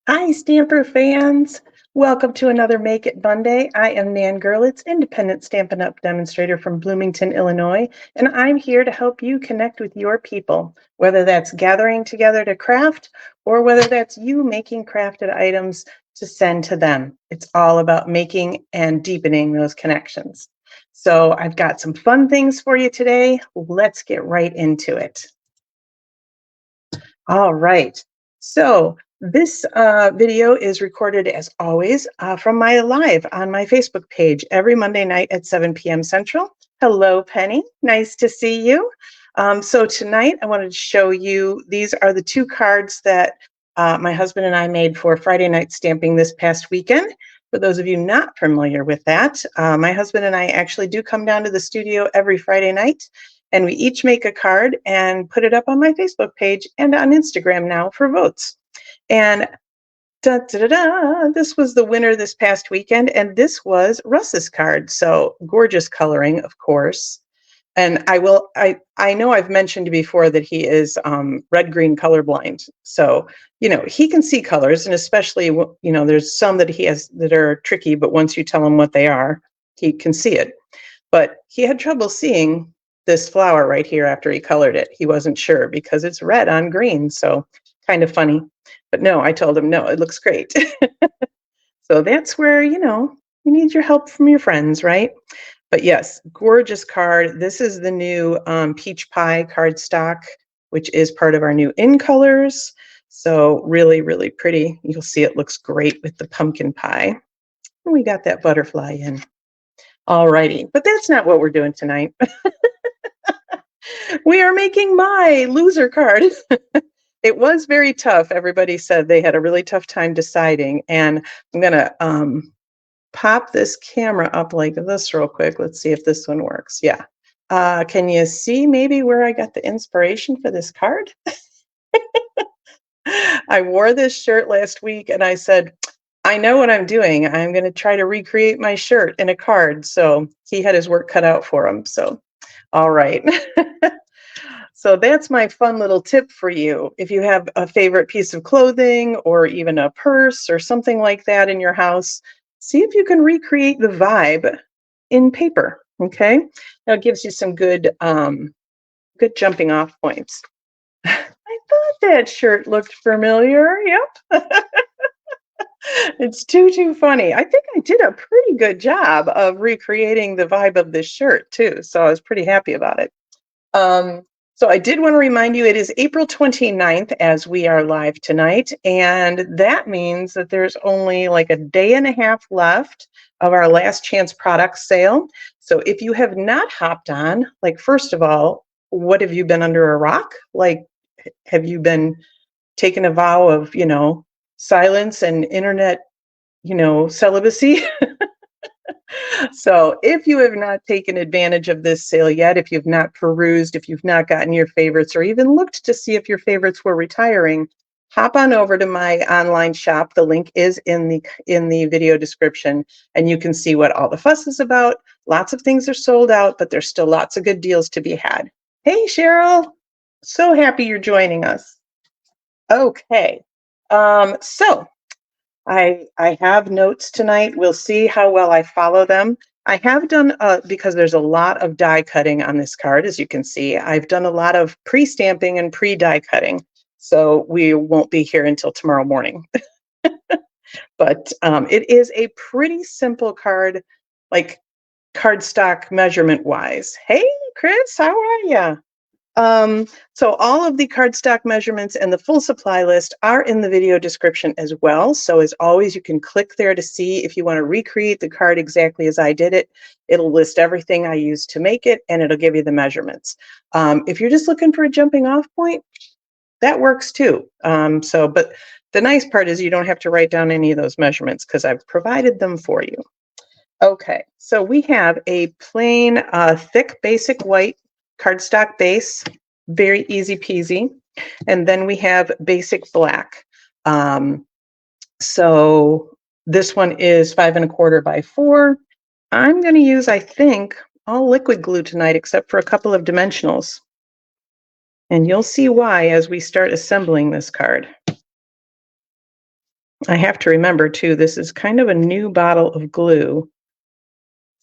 Hi, Stamper fans. Welcome to another Make It Monday. I am Nan Gerlitz, independent Stampin' Up! Demonstrator from Bloomington, Illinois, and I'm here to help you connect with your people, whether that's gathering together to craft or whether that's you making crafted items to send to them. It's all about making and deepening those connections. So I've got some fun things for you today. Let's get right into it. All right. So this video is recorded as always from my live on my Facebook page every Monday night at 7 p.m. Central. Hello, Penny. Nice to see you. So tonight I wanted to show you, these are the two cards that my husband and I made for Friday night stamping this past weekend. For those of you not familiar with that, my husband and I actually do come down to the studio every Friday night, and we each make a card and put it up on my Facebook page and on Instagram now for votes. And da, da, da, da, this was the winner this past weekend, and this was Russ's card. So gorgeous coloring, of course. And I know I've mentioned before that he is red-green colorblind. So, he can see colors, and especially, there's some that he has that are tricky, but once you tell him what they are, he can see it. But he had trouble seeing this flower right here after he colored it. He wasn't sure because it's red on green, so kind of funny. But no, I told him, no, it looks great. So that's where, you need your help from your friends, right? But yes, gorgeous card. This is the new Peach Pie cardstock, which is part of our new In Colors. So really, really pretty. You'll see it looks great with the pumpkin pie. And we got that butterfly in. All righty, but that's not what we're doing tonight. We are making my loser card. It was very tough. Everybody said they had a really tough time deciding, and I'm gonna pop this camera up like this real quick. Let's see if this one works. Yeah. Can you see maybe where I got the inspiration for this card? I wore this shirt last week and I said, I know what I'm doing. I'm going to try to recreate my shirt in a card. So he had his work cut out for him. So, all right. So that's my fun little tip for you. If you have a favorite piece of clothing or even a purse or something like that in your house, see if you can recreate the vibe in paper. Okay. That gives you some good jumping off points. I thought that shirt looked familiar. Yep. It's too funny. I think I did a pretty good job of recreating the vibe of this shirt too. So I was pretty happy about it. So I did want to remind you, it is April 29th as we are live tonight. And that means that there's only like a day and a half left of our last chance product sale. So if you have not hopped on, like, first of all, what have you been under a rock? Like, have you been taking a vow of, silence and internet, celibacy? So if you have not taken advantage of this sale yet, if you've not perused, if you've not gotten your favorites, or even looked to see if your favorites were retiring, hop on over to my online shop. The link is in the video description, and you can see what all the fuss is about. Lots of things are sold out, but there's still lots of good deals to be had. Hey, Cheryl, so happy you're joining us. Okay, so I have notes tonight. We'll see how well I follow them. I have done, because there's a lot of die cutting on this card, as you can see, I've done a lot of pre-stamping and pre-die cutting. So we won't be here until tomorrow morning. But it is a pretty simple card, like cardstock measurement wise. Hey, Chris, how are you? So all of the cardstock measurements and the full supply list are in the video description as well. So as always, you can click there to see if you want to recreate the card exactly as I did it. It'll list everything I used to make it, and it'll give you the measurements. If you're just looking for a jumping off point, that works too. But the nice part is you don't have to write down any of those measurements because I've provided them for you. Okay, so we have a plain, thick, basic white cardstock base, very easy peasy. And then we have basic black. So this one is 5 1/4 by 4. I'm going to use, I think, all liquid glue tonight except for a couple of dimensionals. And you'll see why as we start assembling this card. I have to remember too, this is kind of a new bottle of glue.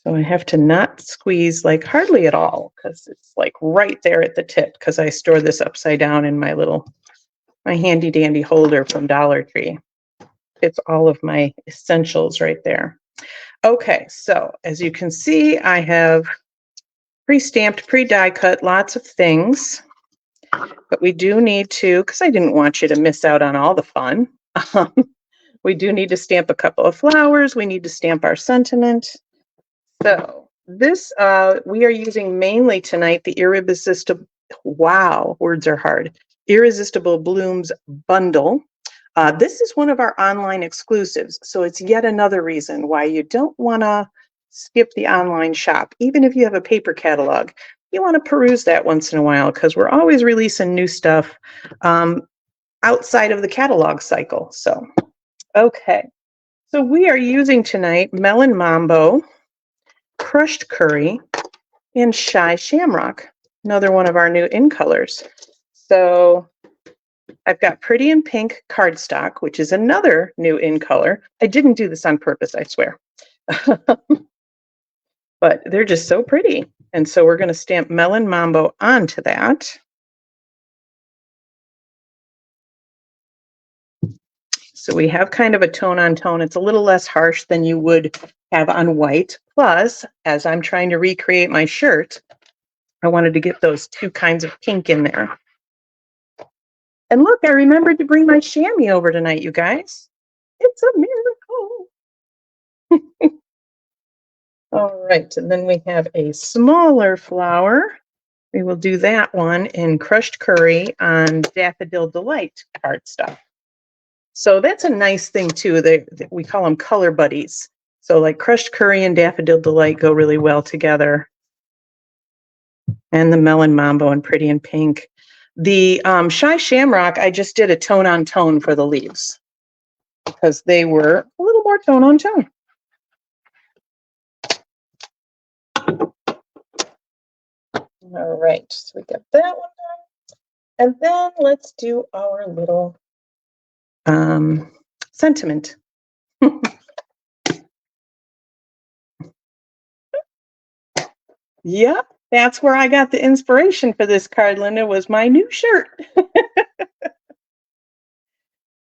So I have to not squeeze like hardly at all because it's like right there at the tip because I store this upside down in my handy dandy holder from Dollar Tree. It's all of my essentials right there. Okay, so as you can see, I have pre-stamped, pre-die cut lots of things, but we do need to, because I didn't want you to miss out on all the fun, we do need to stamp a couple of flowers. We need to stamp our sentiment. So this, we are using mainly tonight the Irresistible, wow, words are hard, Irresistible Blooms bundle. This is one of our online exclusives, so it's yet another reason why you don't want to skip the online shop. Even if you have a paper catalog, you want to peruse that once in a while because we're always releasing new stuff outside of the catalog cycle. So, okay. So we are using tonight Melon Mambo, Crushed Curry, and Shy Shamrock, another one of our new in colors. So I've got Pretty in Pink cardstock, which is another new in color. I didn't do this on purpose, I swear. But they're just so pretty. And so we're going to stamp Melon Mambo onto that. So we have kind of a tone on tone. It's a little less harsh than you would have on white. Plus, as I'm trying to recreate my shirt, I wanted to get those two kinds of pink in there. And look, I remembered to bring my chamois over tonight, you guys. It's a miracle. All right, and then we have a smaller flower. We will do that one in Crushed Curry on Daffodil Delight cardstock. So that's a nice thing too. We call them color buddies. So like Crushed Curry and Daffodil Delight go really well together. And the Melon Mambo and Pretty in Pink. The Shy Shamrock, I just did a tone on tone for the leaves because they were a little more tone on tone. All right, so we got that one done. And then let's do our little sentiment. Yep, that's where I got the inspiration for this card, Linda, was my new shirt.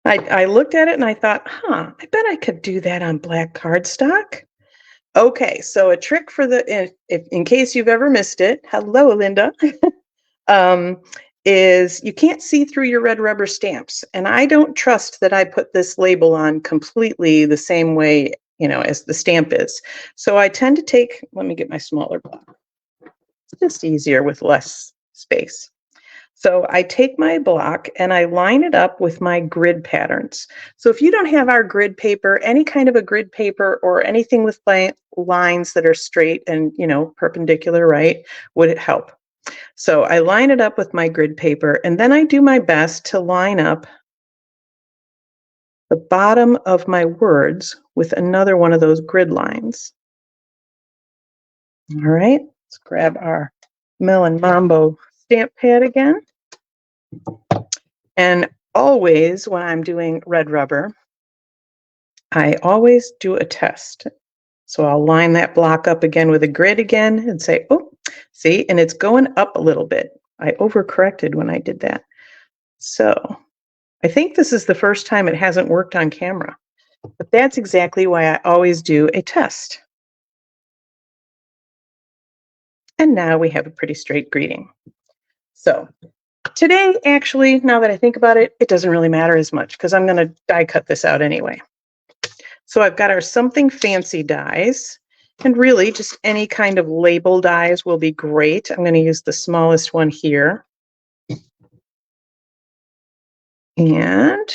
I looked at it and I thought, I bet I could do that on black cardstock. Okay, so a trick for in case you've ever missed it, hello, Linda, is you can't see through your red rubber stamps. And I don't trust that I put this label on completely the same way, as the stamp is. So I tend to take, let me get my smaller block. It's just easier with less space. So I take my block and I line it up with my grid patterns. So if you don't have our grid paper, any kind of a grid paper or anything with lines that are straight and, perpendicular, right, would it help? So I line it up with my grid paper and then I do my best to line up the bottom of my words with another one of those grid lines. All right, let's grab our Melon Mambo stamp pad again. And always when I'm doing red rubber, I always do a test. So I'll line that block up again with a grid again and say, oh, see, and it's going up a little bit. I overcorrected when I did that. So I think this is the first time it hasn't worked on camera, but that's exactly why I always do a test. And now we have a pretty straight greeting. So today, actually, now that I think about it, it doesn't really matter as much because I'm going to die cut this out anyway. So I've got our Something Fancy dies, and really just any kind of label dies will be great. I'm going to use the smallest one here. And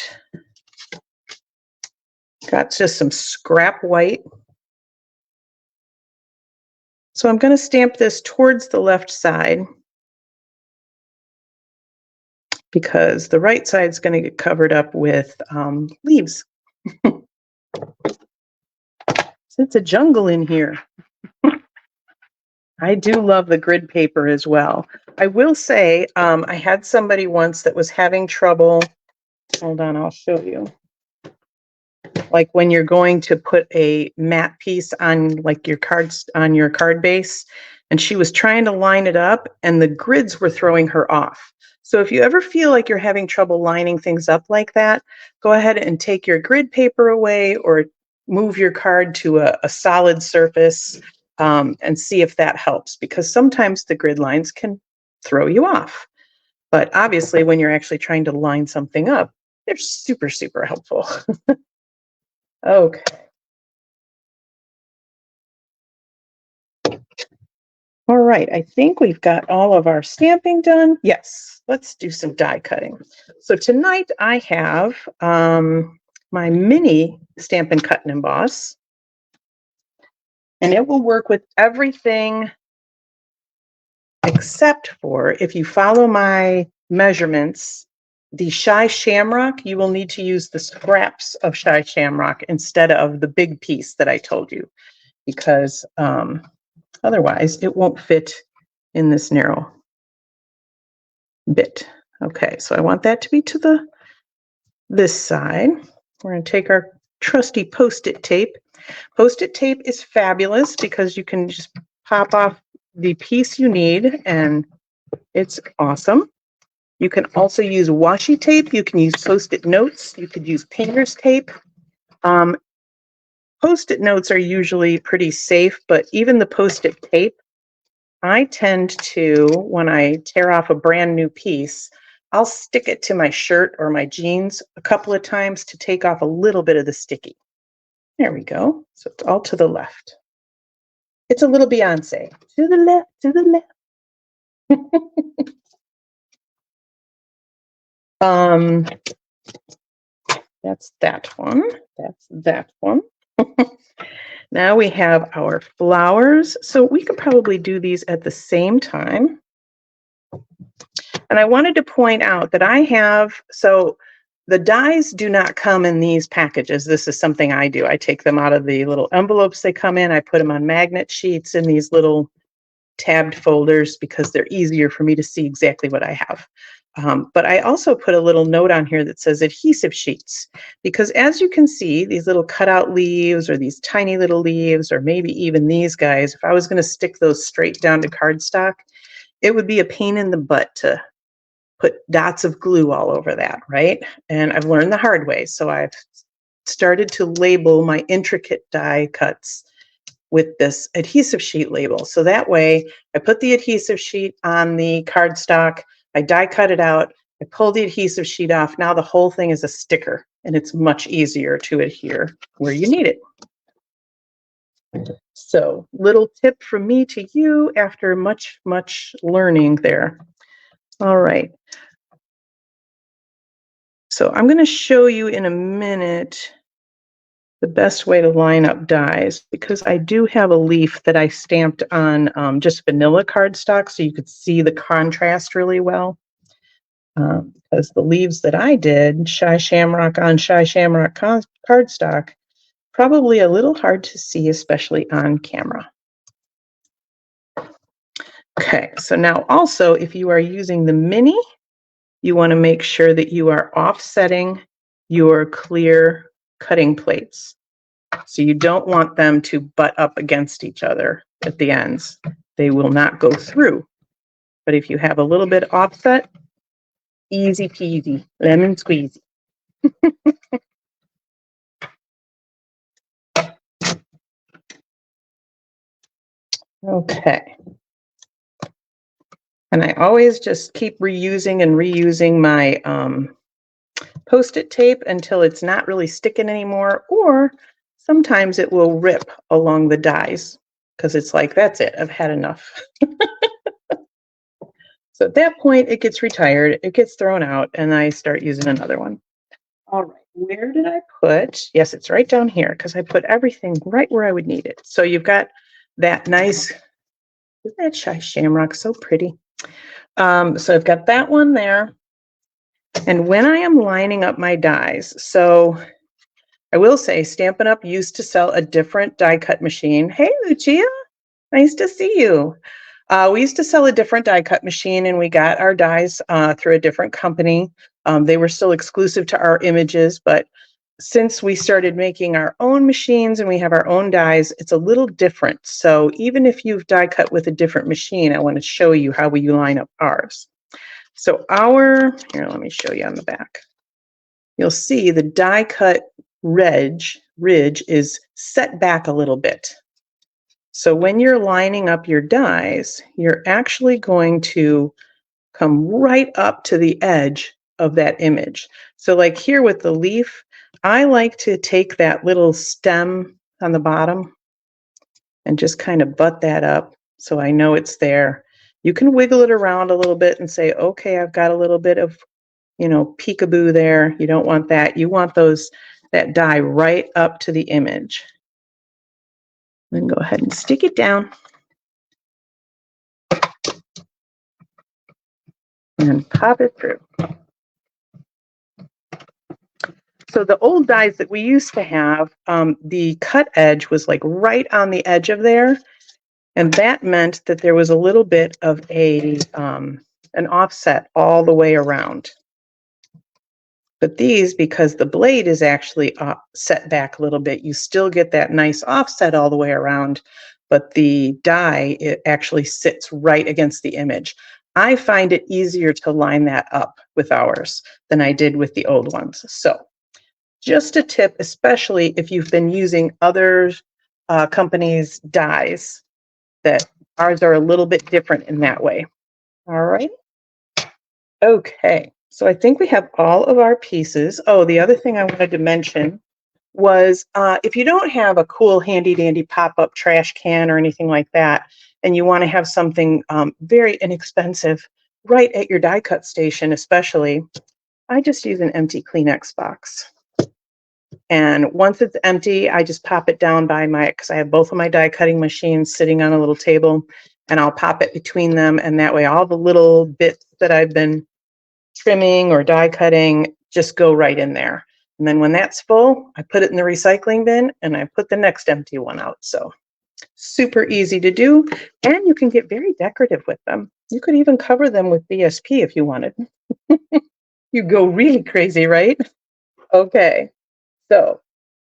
got just some scrap white. So I'm going to stamp this towards the left side because the right side is going to get covered up with leaves. It's a jungle in here. I do love the grid paper as well. I will say I had somebody once that was having trouble. Hold on, I'll show you. like when you're going to put a matte piece on like your cards on your card base, and she was trying to line it up and the grids were throwing her off. So if you ever feel like you're having trouble lining things up like that, go ahead and take your grid paper away or move your card to a solid surface and see if that helps, because sometimes the grid lines can throw you off. But obviously, when you're actually trying to line something up, they're super, super helpful. Okay. All right, I think we've got all of our stamping done. Yes, let's do some die cutting. So tonight I have my mini Stampin' Cut and Emboss, and it will work with everything except for, if you follow my measurements, the Shy Shamrock, you will need to use the scraps of Shy Shamrock instead of the big piece that I told you, because otherwise it won't fit in this narrow bit. Okay, so I want that to be to this side. We're going to take our trusty Post-it tape. Post-it tape is fabulous because you can just pop off the piece you need and it's awesome. You can also use washi tape. You can use Post-it notes. You could use painter's tape. Post-it notes are usually pretty safe, but even the Post-it tape, I tend to, when I tear off a brand new piece, I'll stick it to my shirt or my jeans a couple of times to take off a little bit of the sticky. There we go. So it's all to the left. It's a little Beyonce. To the left, to the left. That's that one. That's that one. Now we have our flowers. So we could probably do these at the same time. And I wanted to point out that I have, so the dies do not come in these packages. This is something I do. I take them out of the little envelopes they come in. I put them on magnet sheets in these little tabbed folders because they're easier for me to see exactly what I have. But I also put a little note on here that says adhesive sheets, because as you can see, these little cutout leaves or these tiny little leaves, or maybe even these guys, if I was going to stick those straight down to cardstock, it would be a pain in the butt to put dots of glue all over that, right? And I've learned the hard way. So I've started to label my intricate die cuts with this adhesive sheet label. So that way I put the adhesive sheet on the cardstock, I die cut it out, I pull the adhesive sheet off. Now the whole thing is a sticker and it's much easier to adhere where you need it. So little tip from me to you after much, much learning there. All right. So I'm going to show you in a minute the best way to line up dies, because I do have a leaf that I stamped on just vanilla cardstock so you could see the contrast really well. Because the leaves that I did, Shy Shamrock on Shy Shamrock cardstock, probably a little hard to see, especially on camera. Okay, so now also if you are using the mini, you want to make sure that you are offsetting your clear cutting plates. So you don't want them to butt up against each other at the ends. They will not go through. But if you have a little bit offset, easy peasy, lemon squeezy. Okay. And I always just keep reusing and reusing my Post-it tape until it's not really sticking anymore, or sometimes it will rip along the dies because it's like, that's it, I've had enough. So at that point, it gets retired, it gets thrown out, and I start using another one. All right, where did I put? Yes, it's right down here because I put everything right where I would need it. So you've got that nice, isn't that Shy Shamrock so pretty? So I've got that one there. And when I am lining up my dies, so I will say Stampin' Up! Used to sell a different die cut machine. Hey, Lucia, nice to see you. We used to sell a different die cut machine, and we got our dies through a different company. They were still exclusive to our images, but since we started making our own machines and we have our own dies, it's a little different. So even if you've die cut with a different machine, I want to show you how we line up ours. So here, let me show you on the back. You'll see the die cut ridge is set back a little bit. So when you're lining up your dies, you're actually going to come right up to the edge of that image. So like here with the leaf, I like to take that little stem on the bottom and just kind of butt that up so I know it's there. You can wiggle it around a little bit and say, okay, I've got a little bit of, peekaboo there. You don't want that. You want that die right up to the image. Then go ahead and stick it down. And pop it through. So the old dies that we used to have, the cut edge was like right on the edge of there. And that meant that there was a little bit of an offset all the way around. But these, because the blade is actually set back a little bit, you still get that nice offset all the way around, but the die, it actually sits right against the image. I find it easier to line that up with ours than I did with the old ones. So just a tip, especially if you've been using other companies' dies, that ours are a little bit different in that way. All right. Okay. So I think we have all of our pieces. Oh, the other thing I wanted to mention was if you don't have a cool handy dandy pop-up trash can or anything like that, and you want to have something very inexpensive right at your die cut station especially, I just use an empty Kleenex box. And once it's empty, I just pop it down because I have both of my die cutting machines sitting on a little table, and I'll pop it between them. And that way all the little bits that I've been trimming or die cutting just go right in there. And then when that's full, I put it in the recycling bin and I put the next empty one out. So super easy to do. And you can get very decorative with them. You could even cover them with BSP if you wanted. You go really crazy, right? Okay. So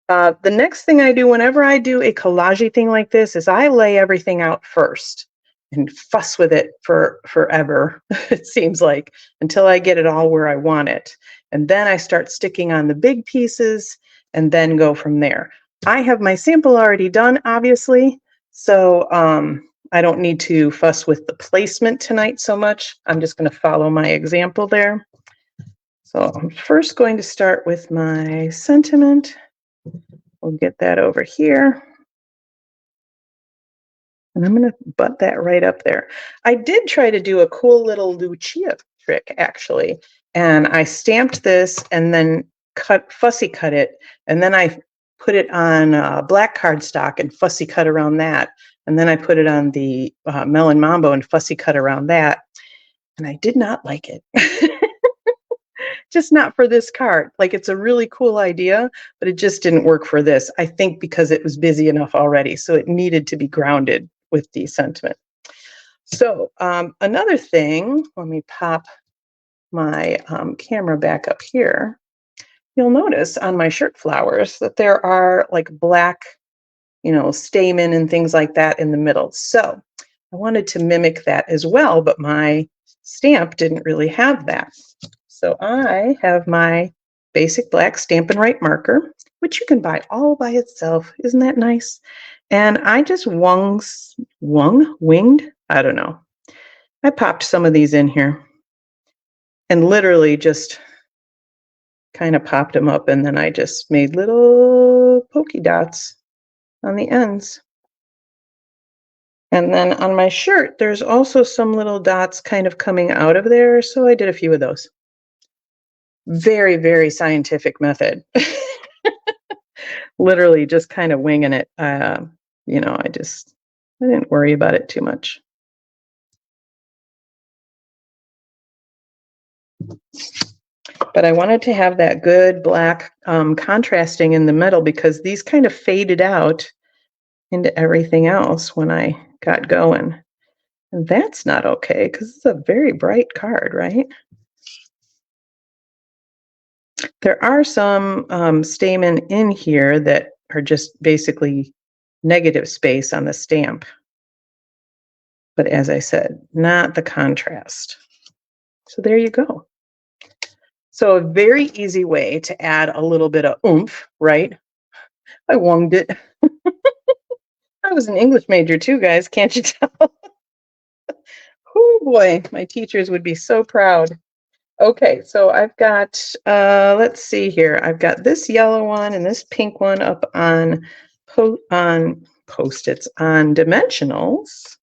the next thing I do whenever I do a collage thing like this is I lay everything out first and fuss with it for forever, it seems like, until I get it all where I want it. And then I start sticking on the big pieces and then go from there. I have my sample already done, obviously, so I don't need to fuss with the placement tonight so much. I'm just going to follow my example there. So I'm first going to start with my sentiment. We'll get that over here. And I'm going to butt that right up there. I did try to do a cool little Lucia trick, actually. And I stamped this and then fussy cut it. And then I put it on black cardstock and fussy cut around that. And then I put it on the Melon Mambo and fussy cut around that. And I did not like it. Just not for this card. Like, it's a really cool idea, but it just didn't work for this. I think because it was busy enough already, so it needed to be grounded with the sentiment. So another thing, let me pop my camera back up here. You'll notice on my shirt flowers that there are like black, stamen and things like that in the middle. So I wanted to mimic that as well, but my stamp didn't really have that. So I have my basic black Stampin' Write marker, which you can buy all by itself. Isn't that nice? And I just winged, I don't know. I popped some of these in here and literally just kind of popped them up, and then I just made little polka dots on the ends. And then on my shirt, there's also some little dots kind of coming out of there, so I did a few of those. Very, very scientific method. Literally just kind of winging it. I didn't worry about it too much. But I wanted to have that good black contrasting in the middle, because these kind of faded out into everything else when I got going. And that's not okay, because it's a very bright card, right? There are some stamen in here that are just basically negative space on the stamp. But as I said, not the contrast. So there you go. So a very easy way to add a little bit of oomph, right? I wonged it. I was an English major too, guys. Can't you tell? Oh boy, my teachers would be so proud. Okay, so I've got, let's see here. I've got this yellow one and this pink one up on Post-its, on dimensionals.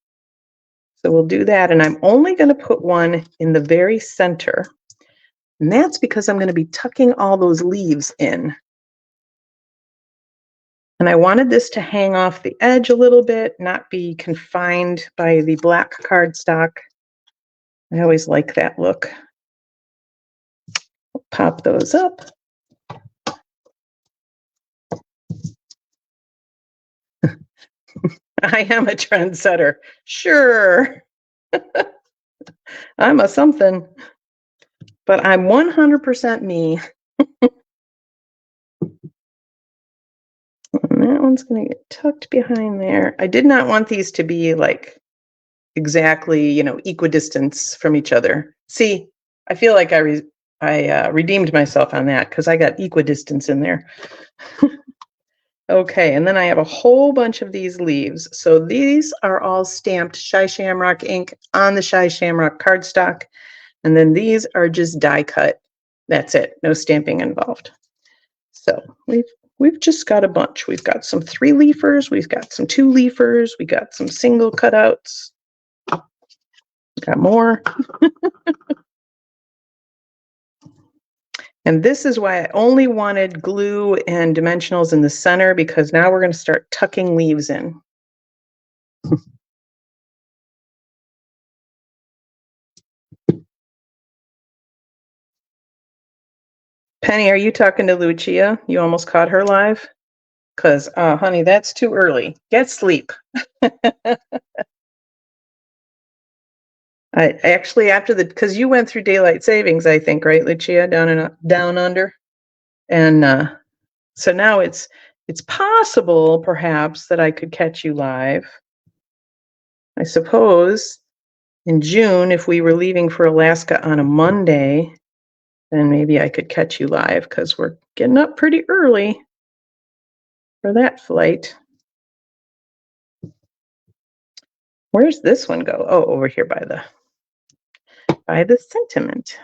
So we'll do that, and I'm only going to put one in the very center, and that's because I'm going to be tucking all those leaves in. And I wanted this to hang off the edge a little bit, not be confined by the black cardstock. I always like that look. Pop those up. I am a trendsetter. Sure. I'm a something. But I'm 100% me. And that one's going to get tucked behind there. I did not want these to be like exactly, equidistance from each other. See, I feel like I redeemed myself on that because I got equidistance in there. Okay, and then I have a whole bunch of these leaves. So these are all stamped Shy Shamrock ink on the Shy Shamrock cardstock. And then these are just die cut. That's it, no stamping involved. So we've just got a bunch. We've got some 3-leafers, we've got some 2-leafers, we got some single cutouts. Got more. And this is why I only wanted glue and dimensionals in the center, because now we're going to start tucking leaves in. Penny, are you talking to Lucia? You almost caught her live? Because, honey, that's too early. Get sleep. I actually, because you went through daylight savings, I think, right, Lucia, down under? And so now it's possible, perhaps, that I could catch you live. I suppose in June, if we were leaving for Alaska on a Monday, then maybe I could catch you live, because we're getting up pretty early for that flight. Where's this one go? Oh, over here by the sentiment.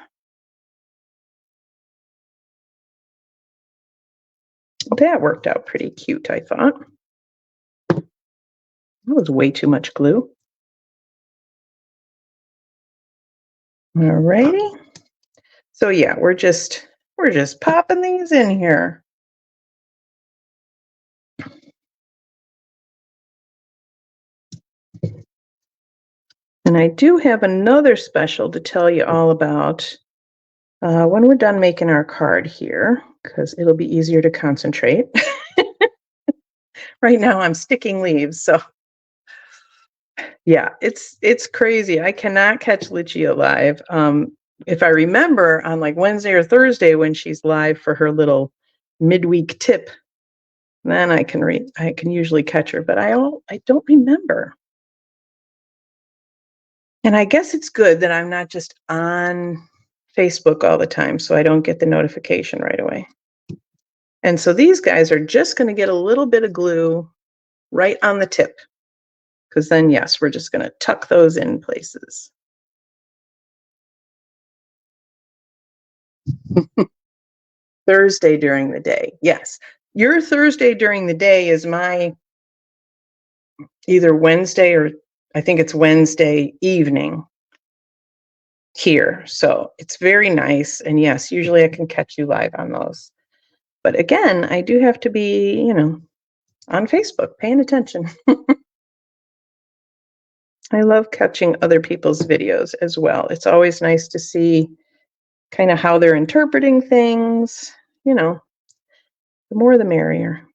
That worked out pretty cute, I thought. That was way too much glue. Alrighty. So yeah, we're just popping these in here. And I do have another special to tell you all about when we're done making our card here, because it'll be easier to concentrate. Right now I'm sticking leaves, so yeah, it's crazy. I cannot catch Lucia live. If I remember, on like Wednesday or Thursday when she's live for her little midweek tip, then I can usually catch her, but I don't remember. And I guess it's good that I'm not just on Facebook all the time, so I don't get the notification right away. And so these guys are just going to get a little bit of glue right on the tip, because then, yes, we're just going to tuck those in places. Thursday during the day. Yes. Your Thursday during the day is my either Wednesday, or I think it's Wednesday evening here. So it's very nice. And yes, usually I can catch you live on those. But again, I do have to be, on Facebook, paying attention. I love catching other people's videos as well. It's always nice to see kind of how they're interpreting things. The more the merrier.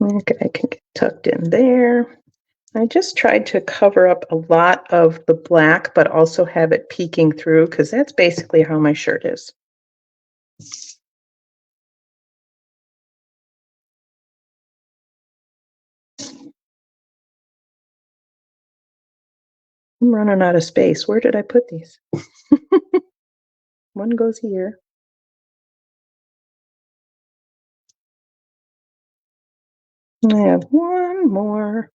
Okay, I can get tucked in there. I just tried to cover up a lot of the black, but also have it peeking through, because that's basically how my shirt is. I'm running out of space. Where did I put these? One goes here. I have one more.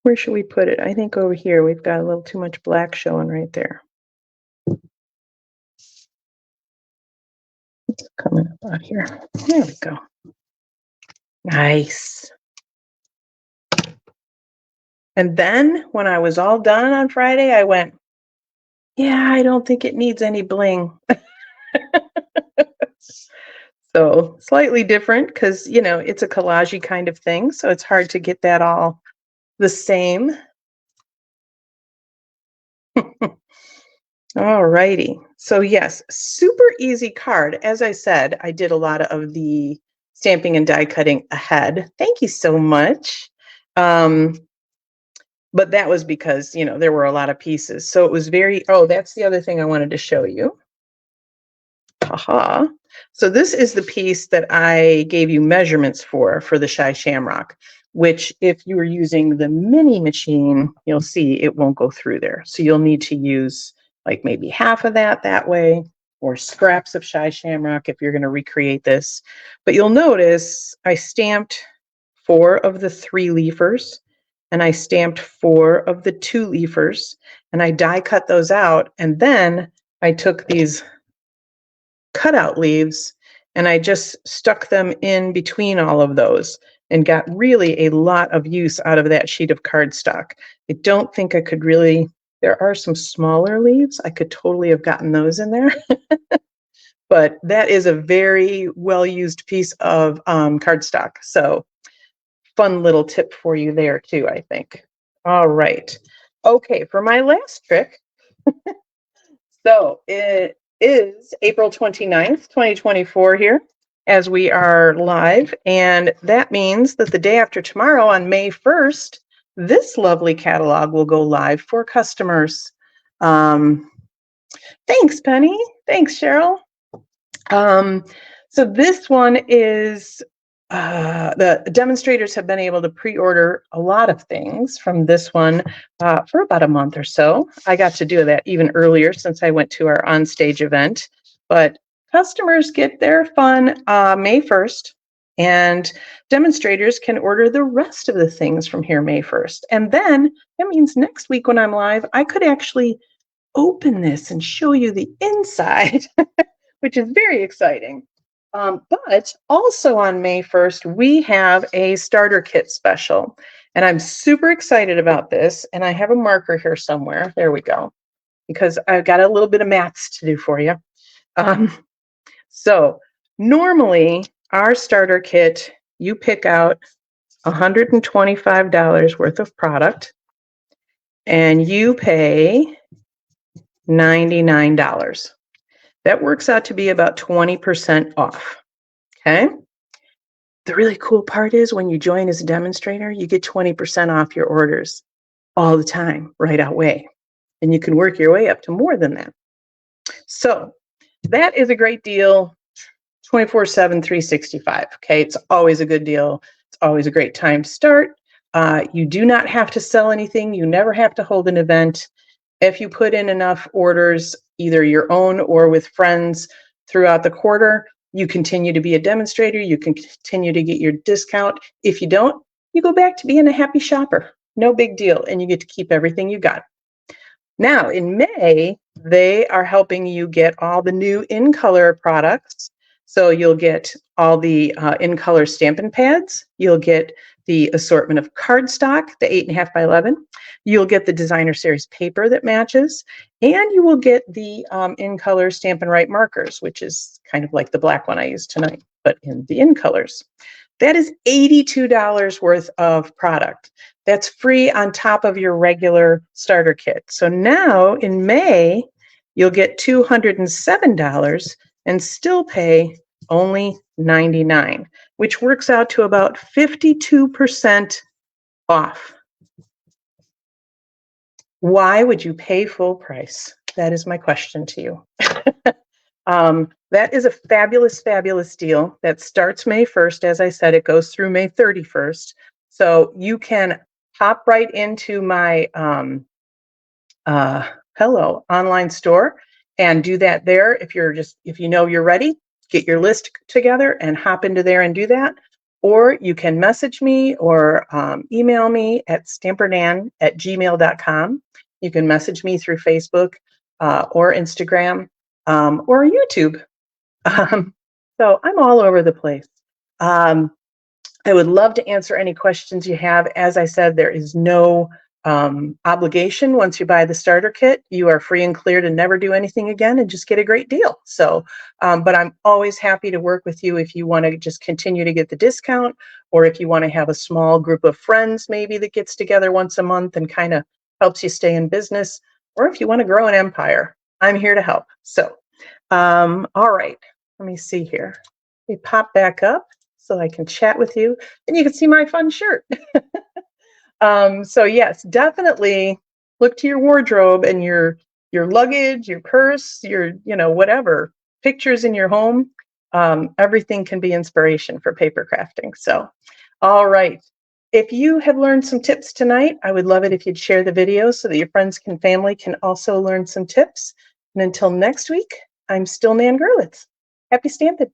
Where should we put it? I think over here. We've got a little too much black showing right there. It's coming up out here. There we go. Nice. And then when I was all done on Friday, I went, yeah, I don't think it needs any bling. So slightly different because, you know, it's a collage-y kind of thing. So it's hard to get that all the same. All righty. So yes, super easy card. As I said, I did a lot of the stamping and die cutting ahead. Thank you so much. But that was because, you know, there were a lot of pieces. So it was very, oh, that's the other thing I wanted to show you. Haha. So this is the piece that I gave you measurements for the Shy Shamrock, which if you were using the mini machine, you'll see it won't go through there. So you'll need to use like maybe half of that way, or scraps of Shy Shamrock if you're going to recreate this. But you'll notice I stamped 4 of the 3 leafers, and I stamped 4 of the 2 leafers, and I die cut those out. And then I took these cutout leaves and I just stuck them in between all of those and got really a lot of use out of that sheet of cardstock. I don't think I could really, there are some smaller leaves. I could totally have gotten those in there. But that is a very well-used piece of cardstock. So fun little tip for you there too, I think. All right. Okay, for my last trick. So it is April 29th, 2024 here as we are live. And that means that the day after tomorrow on May 1st, this lovely catalog will go live for customers. Thanks, Penny. Thanks, Cheryl. So this one is, the demonstrators have been able to pre-order a lot of things from this one for about a month or so. I got to do that even earlier since I went to our onstage event, but customers get their fun May 1st, and demonstrators can order the rest of the things from here May 1st. And then that means next week when I'm live, I could actually open this and show you the inside, which is very exciting. But also on May 1st, we have a starter kit special, and I'm super excited about this. And I have a marker here somewhere. There we go, because I've got a little bit of maths to do for you. So normally our starter kit, you pick out $125 worth of product, and you pay $99. That works out to be about 20% off, okay? The really cool part is when you join as a demonstrator, you get 20% off your orders all the time, right away. And you can work your way up to more than that. So that is a great deal, 24/7, 365, okay? It's always a good deal. It's always a great time to start. You do not have to sell anything. You never have to hold an event. If you put in enough orders, either your own or with friends throughout the quarter, you continue to be a demonstrator. You can continue to get your discount. If you don't, you go back to being a happy shopper. No big deal. And you get to keep everything you got. Now, in May, they are helping you get all the new in-color products. So you'll get all the in-color Stampin' Pads. You'll get the assortment of cardstock, the 8.5 by 11. You'll get the Designer Series paper that matches, and you will get the in-color Stampin' Write markers, which is kind of like the black one I used tonight, but in the in-colors. That is $82 worth of product. That's free on top of your regular starter kit. So now in May, you'll get $207 and still pay only $99, which works out to about 52% off. Why would you pay full price? That is my question to you. That is a fabulous, fabulous deal that starts May 1st. As I said, it goes through May 31st. So you can hop right into my Hello online store and do that there. If you know you're ready, get your list together and hop into there and do that. Or you can message me or email me at stampernan@gmail.com. You can message me through Facebook or Instagram or YouTube. So I'm all over the place. I would love to answer any questions you have. As I said, there is no obligation. Once you buy the starter kit, you are free and clear to never do anything again and just get a great deal. So, but I'm always happy to work with you if you want to just continue to get the discount, or if you want to have a small group of friends maybe that gets together once a month and kind of helps you stay in business, or if you want to grow an empire, I'm here to help. So, all right, let me see here. Let me pop back up so I can chat with you and you can see my fun shirt. So yes, definitely look to your wardrobe and your luggage, your purse, your, whatever, pictures in your home. Everything can be inspiration for paper crafting. So, all right. If you have learned some tips tonight, I would love it if you'd share the video so that your friends and family can also learn some tips. And until next week, I'm still Nan Gerlitz. Happy stamping.